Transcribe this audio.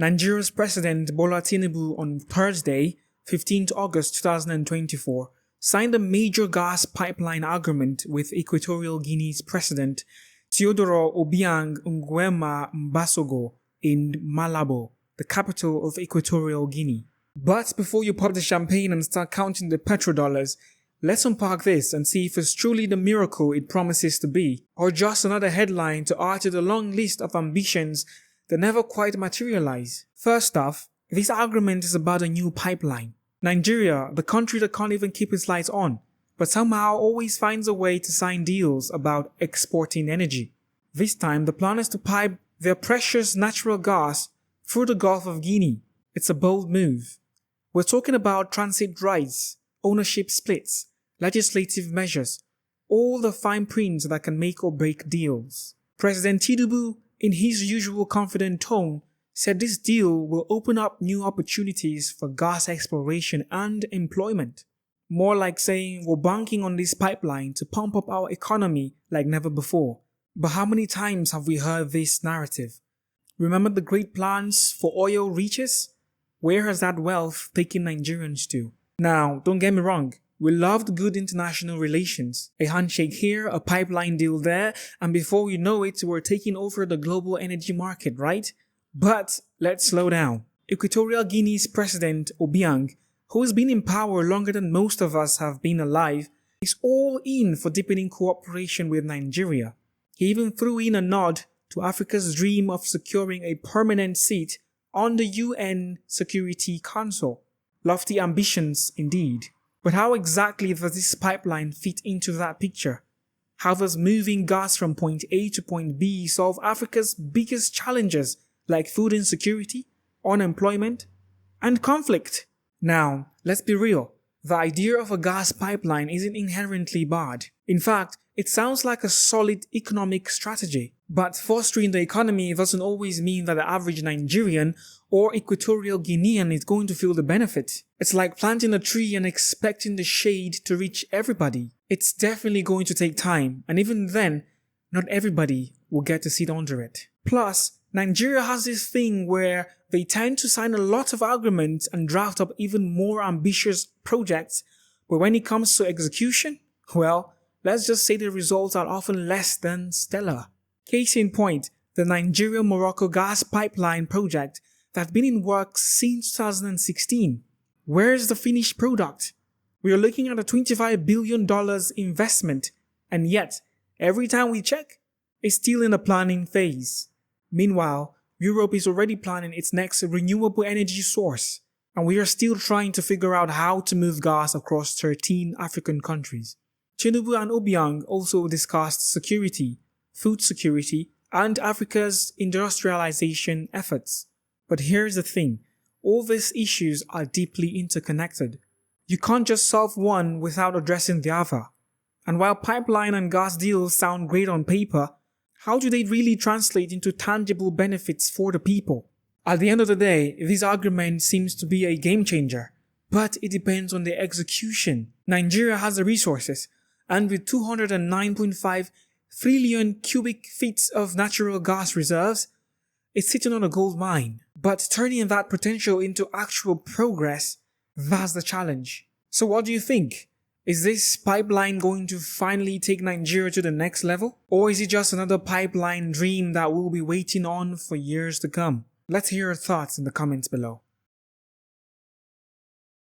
Nigeria's President Bola Tinubu on Thursday, 15th August 2024, signed a major gas pipeline agreement with Equatorial Guinea's President Teodoro Obiang Nguema Mbasogo in Malabo, the capital of Equatorial Guinea. But before you pop the champagne and start counting the petrodollars, let's unpack this and see if it's truly the miracle it promises to be, or just another headline to add to the long list of ambitions that never quite materialize. First off, this agreement is about a new pipeline. Nigeria, the country that can't even keep its lights on, but somehow always finds a way to sign deals about exporting energy. This time, the plan is to pipe their precious natural gas through the Gulf of Guinea. It's a bold move. We're talking about transit rights, ownership splits, legislative measures, all the fine prints that can make or break deals. President Tinubu, in his usual confident tone, said this deal will open up new opportunities for gas exploration and employment. More like saying we're banking on this pipeline to pump up our economy like never before. But how many times have we heard this narrative? Remember the great plans for oil riches? Where has that wealth taken Nigerians to? Now, don't get me wrong. We loved good international relations. A handshake here, a pipeline deal there, and before you know it, we're taking over the global energy market, right? But let's slow down. Equatorial Guinea's President Obiang, who has been in power longer than most of us have been alive, is all in for deepening cooperation with Nigeria. He even threw in a nod to Africa's dream of securing a permanent seat on the UN Security Council. Lofty ambitions indeed. But how exactly does this pipeline fit into that picture? How does moving gas from point A to point B solve Africa's biggest challenges like food insecurity, unemployment, and conflict? Now, let's be real. The idea of a gas pipeline isn't inherently bad. In fact, it sounds like a solid economic strategy. But fostering the economy doesn't always mean that the average Nigerian or Equatorial Guinean is going to feel the benefit. It's like planting a tree and expecting the shade to reach everybody. It's definitely going to take time, and even then, not everybody will get to sit under it. Plus, Nigeria has this thing where they tend to sign a lot of agreements and draft up even more ambitious projects, but when it comes to execution, well, let's just say the results are often less than stellar. Case in point, the Nigeria-Morocco gas pipeline project that's been in works since 2016. Where's the finished product? We are looking at a $25 billion investment, and yet, every time we check, it's still in the planning phase. Meanwhile, Europe is already planning its next renewable energy source, and we are still trying to figure out how to move gas across 13 African countries. Tinubu and Obiang also discussed security, food security, and Africa's industrialization efforts. But here's the thing, all these issues are deeply interconnected. You can't just solve one without addressing the other. And while pipeline and gas deals sound great on paper, how do they really translate into tangible benefits for the people? At the end of the day, this argument seems to be a game changer, but it depends on the execution. Nigeria has the resources, and with 209.5 trillion cubic feet of natural gas reserves, it's sitting on a gold mine. But turning that potential into actual progress, that's the challenge. So what do you think? Is this pipeline going to finally take Nigeria to the next level? Or is it just another pipeline dream that we'll be waiting on for years to come? Let's hear your thoughts in the comments below.